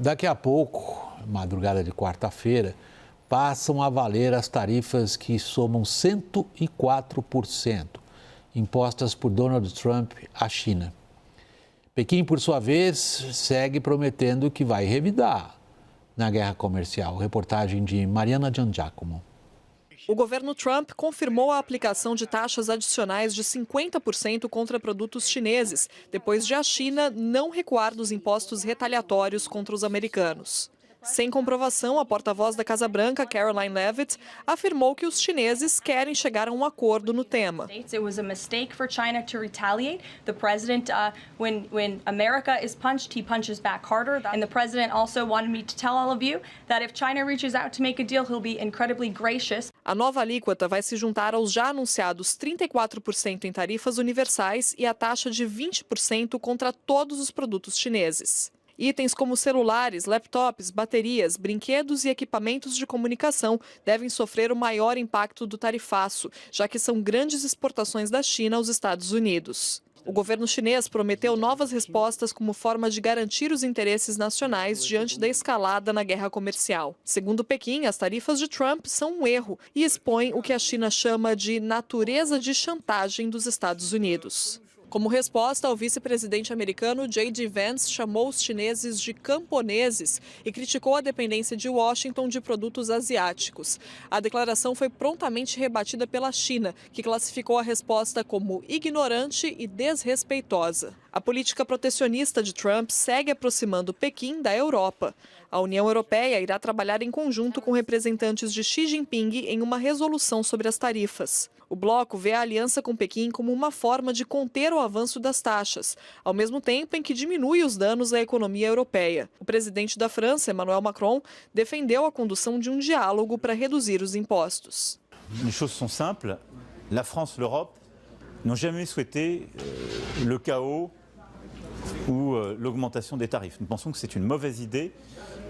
Daqui a pouco, madrugada de quarta-feira, passam a valer as tarifas que somam 104%, impostas por Donald Trump à China. Pequim, por sua vez, segue prometendo que vai revidar na guerra comercial. Reportagem de Mariana Giangiacomo. O governo Trump confirmou a aplicação de taxas adicionais de 50% contra produtos chineses, depois de a China não recuar dos impostos retaliatórios contra os americanos. Sem comprovação, a porta-voz da Casa Branca, Caroline Leavitt, afirmou que os chineses querem chegar a um acordo no tema. It was a mistake for China to retaliate. The president, when America is punched, he punches back harder. And the president also wanted me to tell all of you that if China reaches out to make a deal, he'll be incredibly gracious. A nova alíquota vai se juntar aos já anunciados 34% em tarifas universais e a taxa de 20% contra todos os produtos chineses. Itens como celulares, laptops, baterias, brinquedos e equipamentos de comunicação devem sofrer o maior impacto do tarifaço, já que são grandes exportações da China aos Estados Unidos. O governo chinês prometeu novas respostas como forma de garantir os interesses nacionais diante da escalada na guerra comercial. Segundo Pequim, as tarifas de Trump são um erro e expõem o que a China chama de natureza de chantagem dos Estados Unidos. Como resposta, o vice-presidente americano J.D. Vance chamou os chineses de camponeses e criticou a dependência de Washington de produtos asiáticos. A declaração foi prontamente rebatida pela China, que classificou a resposta como ignorante e desrespeitosa. A política protecionista de Trump segue aproximando Pequim da Europa. A União Europeia irá trabalhar em conjunto com representantes de Xi Jinping em uma resolução sobre as tarifas. O bloco vê a aliança com Pequim como uma forma de conter o avanço das taxas, ao mesmo tempo em que diminui os danos à economia europeia. O presidente da França, Emmanuel Macron, defendeu a condução de um diálogo para reduzir os impostos. Les choses sont simples. La France, l'Europe n'ont jamais souhaité le chaos ou l'augmentation des tarifs. Nous pensons que c'est une mauvaise idée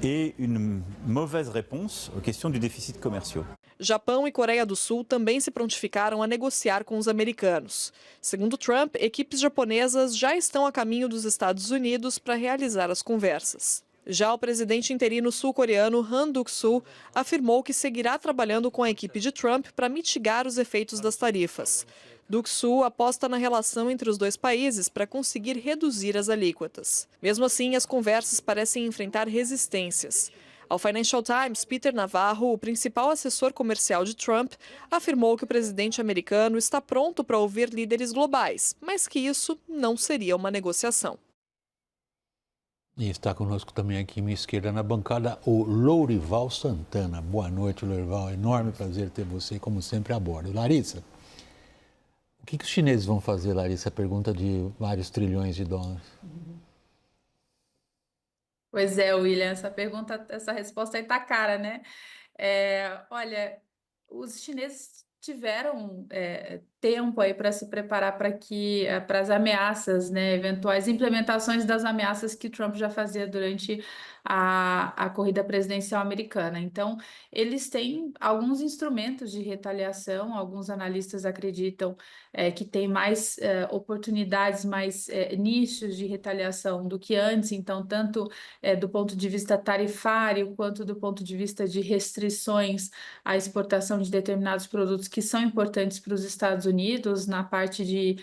et une mauvaise réponse aux questions du déficit commercial. Japão e Coreia do Sul também se prontificaram a negociar com os americanos. Segundo Trump, equipes japonesas já estão a caminho dos Estados Unidos para realizar as conversas. Já o presidente interino sul-coreano Han Duck-soo afirmou que seguirá trabalhando com a equipe de Trump para mitigar os efeitos das tarifas. Duck-soo aposta na relação entre os dois países para conseguir reduzir as alíquotas. Mesmo assim, as conversas parecem enfrentar resistências. Ao Financial Times, Peter Navarro, o principal assessor comercial de Trump, afirmou que o presidente americano está pronto para ouvir líderes globais, mas que isso não seria uma negociação. E está conosco também aqui à minha esquerda na bancada o Lourival Santana. Boa noite, Lourival. Enorme prazer ter você, como sempre, a bordo. Larissa, o que os chineses vão fazer, Larissa? Pergunta de vários trilhões de dólares. Pois é, William, essa resposta aí tá cara, né? Olha, os chineses tiveram tempo aí para se preparar para as ameaças, né? Eventuais implementações das ameaças que Trump já fazia durante a corrida presidencial americana. Então, eles têm alguns instrumentos de retaliação. Alguns analistas acreditam que tem mais oportunidades, mais nichos de retaliação do que antes. Então, tanto do ponto de vista tarifário, quanto do ponto de vista de restrições à exportação de determinados produtos que são importantes para os Estados Unidos, na parte de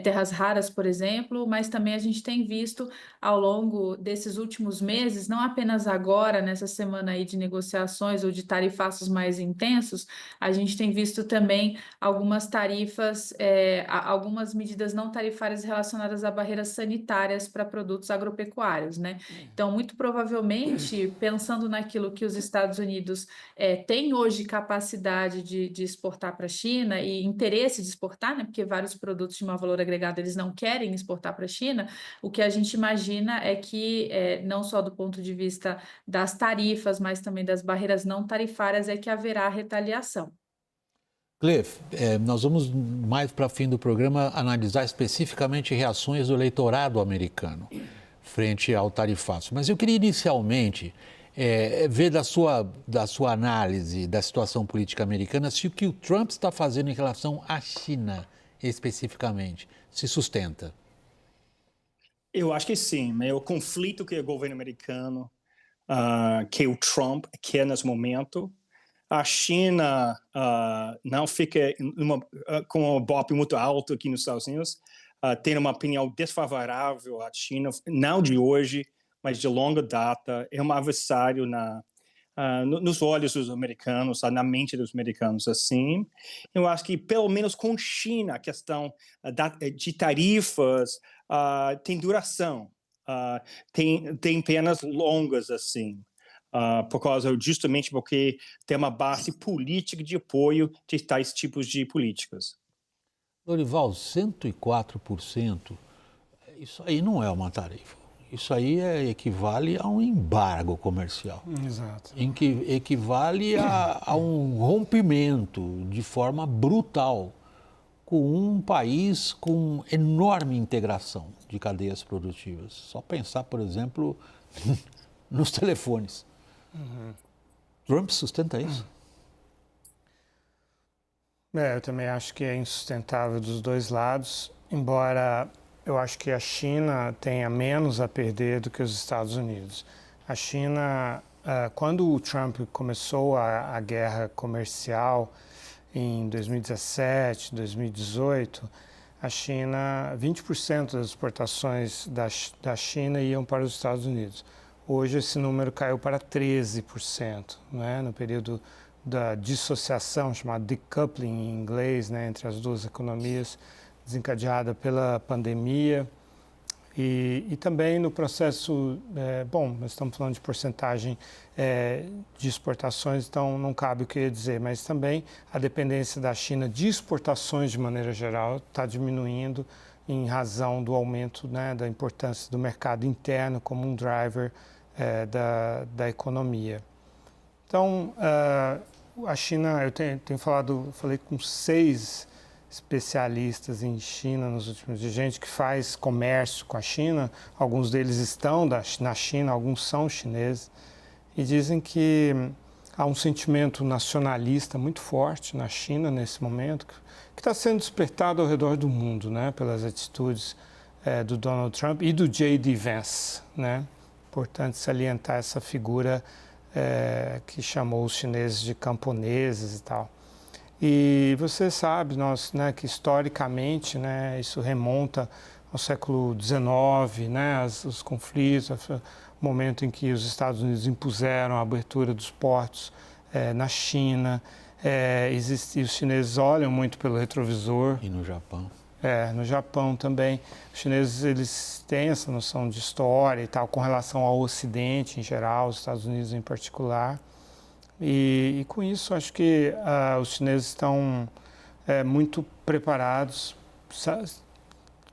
terras raras, por exemplo, mas também a gente tem visto ao longo desses últimos meses, não apenas agora, nessa semana aí de negociações ou de tarifaços mais intensos, a gente tem visto também algumas tarifas, algumas medidas não tarifárias relacionadas a barreiras sanitárias para produtos agropecuários, né? Então, muito provavelmente, pensando naquilo que os Estados Unidos têm hoje capacidade de exportar para a China e interesse de exportar, né? Porque vários produtos de maior valor agregado eles não querem exportar para a China, o que a gente imagina é que, não só do ponto de vista das tarifas, mas também das barreiras não tarifárias, é que haverá retaliação. Cliff, nós vamos mais para o fim do programa analisar especificamente reações do eleitorado americano frente ao tarifaço. Mas eu queria inicialmente ver da sua análise da situação política americana se o que o Trump está fazendo em relação à China especificamente se sustenta. Eu acho que sim, né? O conflito que o governo americano que o Trump quer nesse momento. A China não fica com um BOP muito alto aqui nos Estados Unidos, tem uma opinião desfavorável à China, não de hoje, mas de longa data. É um adversário nos olhos dos americanos, na mente dos americanos, assim. Eu acho que, pelo menos com a China, a questão de tarifas tem duração, tem penas longas, assim. Justamente porque tem uma base política de apoio de tais tipos de políticas. Lorival, 104%, isso aí não é uma tarifa. Isso aí equivale a um embargo comercial. Exato. Em que equivale a um rompimento de forma brutal com um país com enorme integração de cadeias produtivas. Só pensar, por exemplo, nos telefones. Trump sustenta isso? Eu também acho que é insustentável dos dois lados, embora eu acho que a China tenha menos a perder do que os Estados Unidos. A China, quando o Trump começou a guerra comercial em 2017, 2018, a China, 20% das exportações da China iam para os Estados Unidos. Hoje esse número caiu para 13%, né? No período da dissociação, chamada decoupling em inglês, né, entre as duas economias, desencadeada pela pandemia e também no processo, nós estamos falando de porcentagem de exportações, então não cabe o que eu ia dizer, mas também a dependência da China de exportações de maneira geral está diminuindo em razão do aumento, né, da importância do mercado interno como um driver da economia. Então, a China, eu falei com 6 especialistas em China nos últimos dias, gente que faz comércio com a China, alguns deles estão na China, alguns são chineses, e dizem que há um sentimento nacionalista muito forte na China nesse momento, que está sendo despertado ao redor do mundo, né, pelas atitudes do Donald Trump e do J.D. Vance, né? Importante salientar essa figura que chamou os chineses de camponeses e tal. E você sabe, né, que historicamente, né, isso remonta ao século XIX, né, os conflitos, o momento em que os Estados Unidos impuseram a abertura dos portos na China. E os chineses olham muito pelo retrovisor. E no Japão. No Japão também. Os chineses, eles têm essa noção de história e tal, com relação ao Ocidente em geral, os Estados Unidos em particular. E com isso, acho que os chineses estão muito preparados,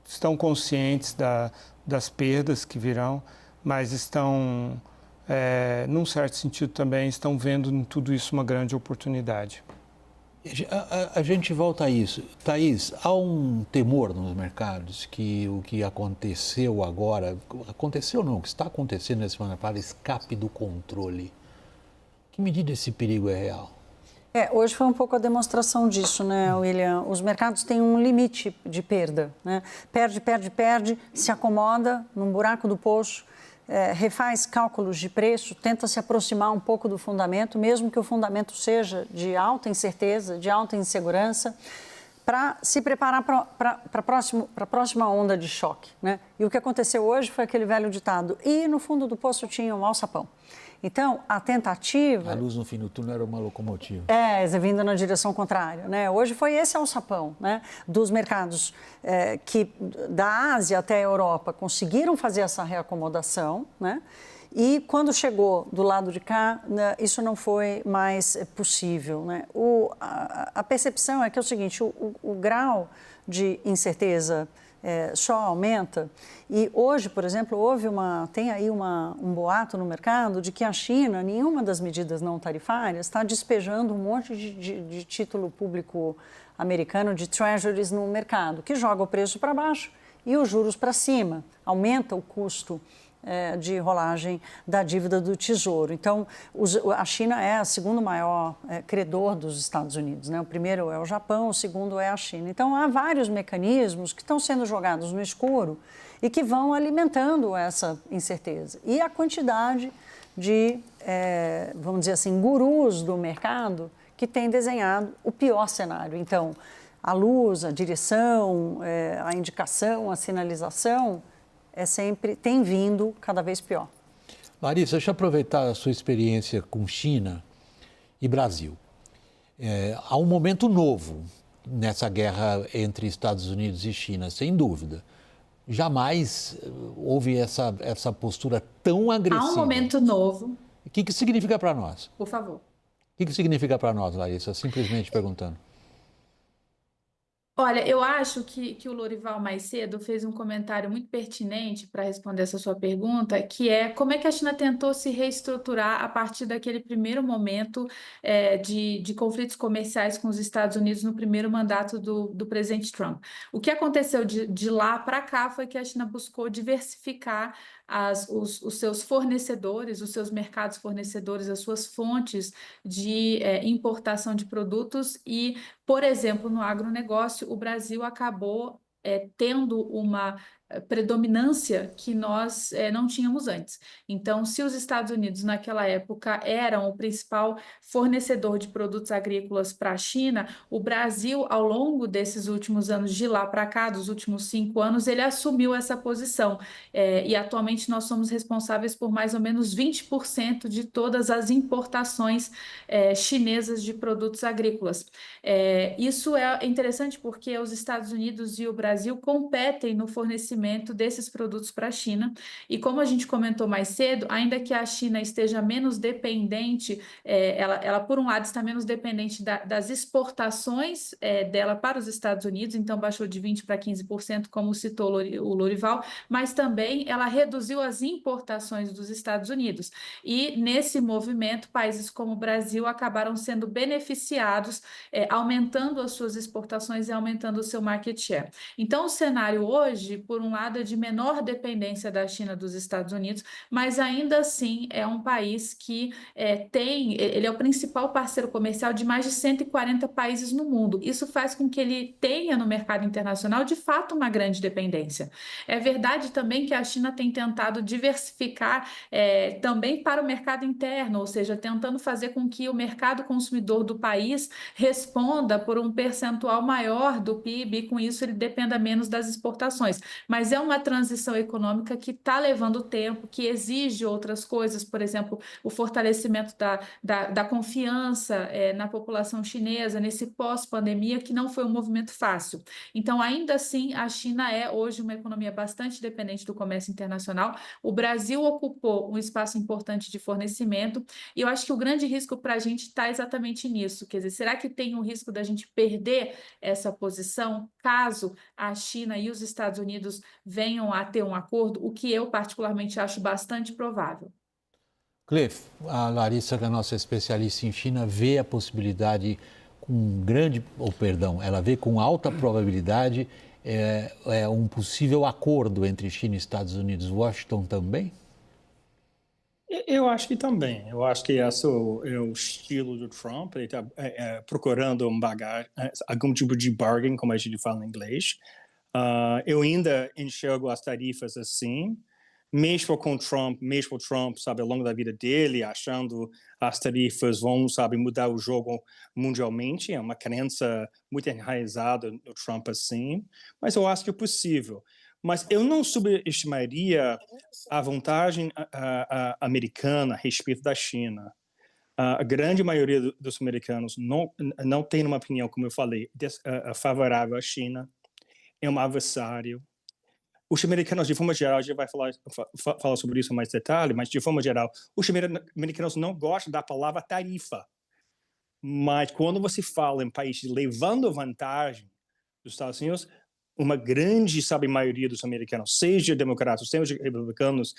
estão conscientes das perdas que virão, mas estão, num certo sentido também, estão vendo em tudo isso uma grande oportunidade. A gente volta a isso. Thaís, há um temor nos mercados que o que aconteceu agora, aconteceu não, o que está acontecendo nesse momento para escape do controle. Que medida esse perigo é real? Hoje foi um pouco a demonstração disso, né, William? Os mercados têm um limite de perda, né? Perde, se acomoda num buraco do poço, refaz cálculos de preço, tenta se aproximar um pouco do fundamento, mesmo que o fundamento seja de alta incerteza, de alta insegurança, para se preparar para a próxima onda de choque, né? E o que aconteceu hoje foi aquele velho ditado, e no fundo do poço tinha um alçapão. Então, a tentativa... A luz no fim do túnel era uma locomotiva. Vindo na direção contrária, né? Hoje foi esse alçapão, né? Dos mercados que, da Ásia até a Europa, conseguiram fazer essa reacomodação, né? E quando chegou do lado de cá, né, isso não foi mais possível, né? A percepção é que é o seguinte, o grau de incerteza só aumenta. E hoje, por exemplo, tem aí um boato no mercado de que a China, nenhuma das medidas não tarifárias, está despejando um monte de título público americano, de treasuries no mercado, que joga o preço para baixo e os juros para cima, aumenta o custo de rolagem da dívida do Tesouro. Então, a China é o segundo maior credor dos Estados Unidos, né? O primeiro é o Japão, o segundo é a China. Então, há vários mecanismos que estão sendo jogados no escuro e que vão alimentando essa incerteza. E a quantidade de, vamos dizer assim, gurus do mercado que têm desenhado o pior cenário. Então, a luz, a direção, a indicação, a sinalização tem vindo cada vez pior. Larissa, deixa eu aproveitar a sua experiência com China e Brasil. Há um momento novo nessa guerra entre Estados Unidos e China, sem dúvida. Jamais houve essa postura tão agressiva. Há um momento novo. O que significa para nós? Por favor. O que significa para nós, Larissa? Simplesmente perguntando. Olha, eu acho que o Lorival mais cedo fez um comentário muito pertinente para responder essa sua pergunta, que é como é que a China tentou se reestruturar a partir daquele primeiro momento de conflitos comerciais com os Estados Unidos no primeiro mandato do presidente Trump. O que aconteceu de lá para cá foi que a China buscou diversificar os seus fornecedores, os seus mercados fornecedores, as suas fontes de importação de produtos e, por exemplo, no agronegócio, o Brasil acabou tendo uma predominância que nós não tínhamos antes. Então, se os Estados Unidos naquela época eram o principal fornecedor de produtos agrícolas para a China, o Brasil, ao longo desses últimos anos, de lá para cá, dos últimos 5 anos, ele assumiu essa posição. E atualmente nós somos responsáveis por mais ou menos 20% de todas as importações chinesas de produtos agrícolas. Isso é interessante porque os Estados Unidos e o Brasil competem no fornecimento desses produtos para a China. E como a gente comentou mais cedo, ainda que a China esteja menos dependente, ela por um lado está menos dependente das exportações dela para os Estados Unidos, então baixou de 20% para 15%, como citou o Lorival, mas também ela reduziu as importações dos Estados Unidos. E nesse movimento, países como o Brasil acabaram sendo beneficiados, aumentando as suas exportações e aumentando o seu market share. Então, o cenário hoje, por um lado, é de menor dependência da China dos Estados Unidos, mas ainda assim é um país que ele é o principal parceiro comercial de mais de 140 países no mundo. Isso faz com que ele tenha no mercado internacional, de fato, uma grande dependência. É verdade também que a China tem tentado diversificar também para o mercado interno, ou seja, tentando fazer com que o mercado consumidor do país responda por um percentual maior do PIB e com isso ele dependa menos das exportações. Mas é uma transição econômica que está levando tempo, que exige outras coisas, por exemplo, o fortalecimento da confiança na população chinesa, nesse pós-pandemia, que não foi um movimento fácil. Então, ainda assim, a China é hoje uma economia bastante dependente do comércio internacional. O Brasil ocupou um espaço importante de fornecimento e eu acho que o grande risco para a gente está exatamente nisso. Quer dizer, será que tem um risco da gente perder essa posição caso a China e os Estados Unidos venham a ter um acordo, o que eu particularmente acho bastante provável. Cliff, a Larissa, que é a nossa especialista em China, vê a possibilidade ela vê com alta probabilidade um possível acordo entre China e Estados Unidos. Washington também? Eu acho que também. Eu acho que esse é o estilo do Trump. Ele está procurando algum tipo de bargain, como a gente fala em inglês. Eu ainda enxergo as tarifas assim, mesmo com Trump, sabe, ao longo da vida dele, achando as tarifas vão, sabe, mudar o jogo mundialmente. É uma crença muito enraizada no Trump assim, mas eu acho que é possível. Mas eu não subestimaria a vantagem americana a respeito da China. A grande maioria dos americanos não tem uma opinião, como eu falei, favorável à China. É um adversário. Os americanos, de forma geral, a gente vai falar sobre isso em mais detalhe, mas de forma geral, os americanos não gostam da palavra tarifa. Mas quando você fala em países levando vantagem dos Estados Unidos, uma grande, sabe, maioria dos americanos, seja democratas, seja republicanos,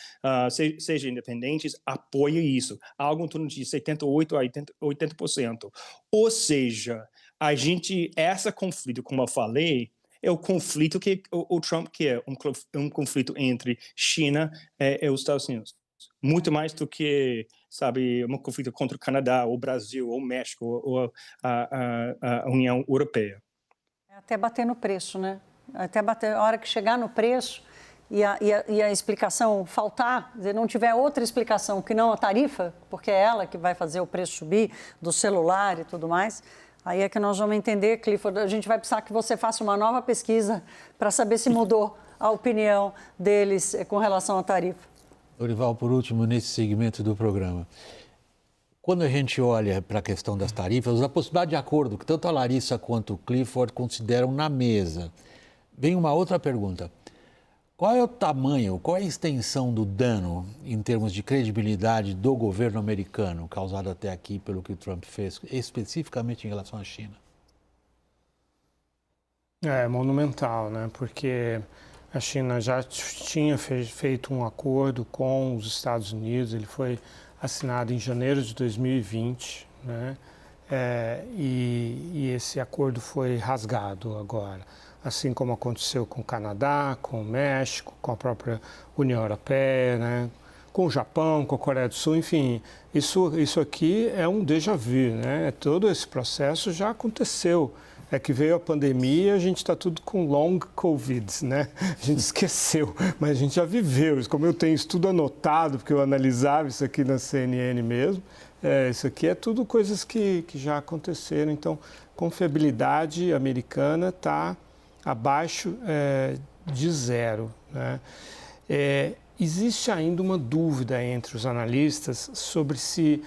seja independentes, apoia isso. Algo em torno de 78% a 80%. Ou seja, esse conflito, como eu falei, é o conflito que o Trump quer, um conflito entre China e os Estados Unidos. Muito mais do que, sabe, um conflito contra o Canadá, ou o Brasil, ou o México, ou a União Europeia. Até bater no preço, né? A hora que chegar no preço, e a explicação faltar, se não tiver outra explicação que não a tarifa, porque é ela que vai fazer o preço subir do celular e tudo mais, aí é que nós vamos entender, Clifford, a gente vai precisar que você faça uma nova pesquisa para saber se mudou a opinião deles com relação à tarifa. Dorival, por último, nesse segmento do programa, quando a gente olha para a questão das tarifas, a possibilidade de acordo que tanto a Larissa quanto o Clifford consideram na mesa, vem uma outra pergunta. Qual é o tamanho, qual é a extensão do dano em termos de credibilidade do governo americano causado até aqui pelo que o Trump fez, especificamente em relação à China? É monumental, né? Porque a China já tinha feito um acordo com os Estados Unidos, ele foi assinado em janeiro de 2020, né? E esse acordo foi rasgado agora, assim como aconteceu com o Canadá, com o México, com a própria União Europeia, né? Com o Japão, com a Coreia do Sul, enfim, isso aqui é um déjà vu, né? Todo esse processo já aconteceu. É que veio a pandemia, a gente está tudo com long Covid, né? A gente esqueceu, mas a gente já viveu. Como eu tenho isso tudo anotado, porque eu analisava isso aqui na CNN mesmo, isso aqui é tudo coisas que já aconteceram. Então, confiabilidade americana está abaixo de zero, né? Existe ainda uma dúvida entre os analistas sobre se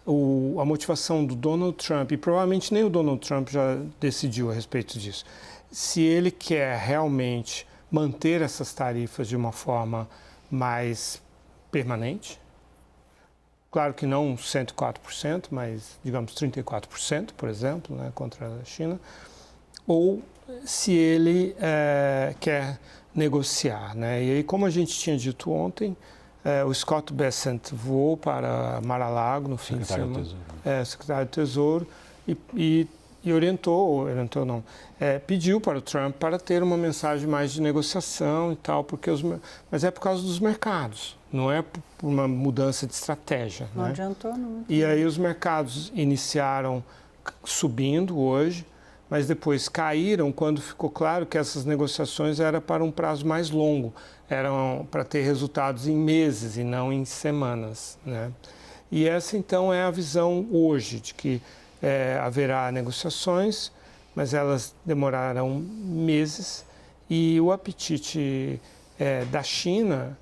a motivação do Donald Trump, e provavelmente nem o Donald Trump já decidiu a respeito disso, se ele quer realmente manter essas tarifas de uma forma mais permanente, claro que não 104%, mas digamos 34%, por exemplo, né, contra a China, ou se ele quer negociar, né? E aí, como a gente tinha dito ontem, o Scott Bessent voou para Mar-a-Lago no fim de semana, secretário do Tesouro, e pediu para o Trump para ter uma mensagem mais de negociação e tal, mas é por causa dos mercados, não é por uma mudança de estratégia. Não né? adiantou, não. E aí os mercados iniciaram subindo hoje, mas depois caíram quando ficou claro que essas negociações eram para um prazo mais longo, eram para ter resultados em meses e não em semanas, né? E essa então é a visão hoje, de que haverá negociações, mas elas demorarão meses, e o apetite da China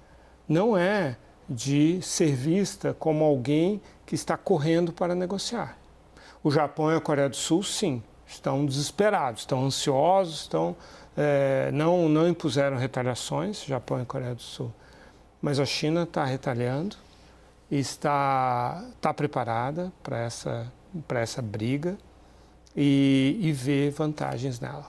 não é de ser vista como alguém que está correndo para negociar. O Japão e a Coreia do Sul, sim, estão desesperados, estão ansiosos, não impuseram retaliações, Japão e Coreia do Sul. Mas a China está retaliando e está preparada para essa briga e vê vantagens nela.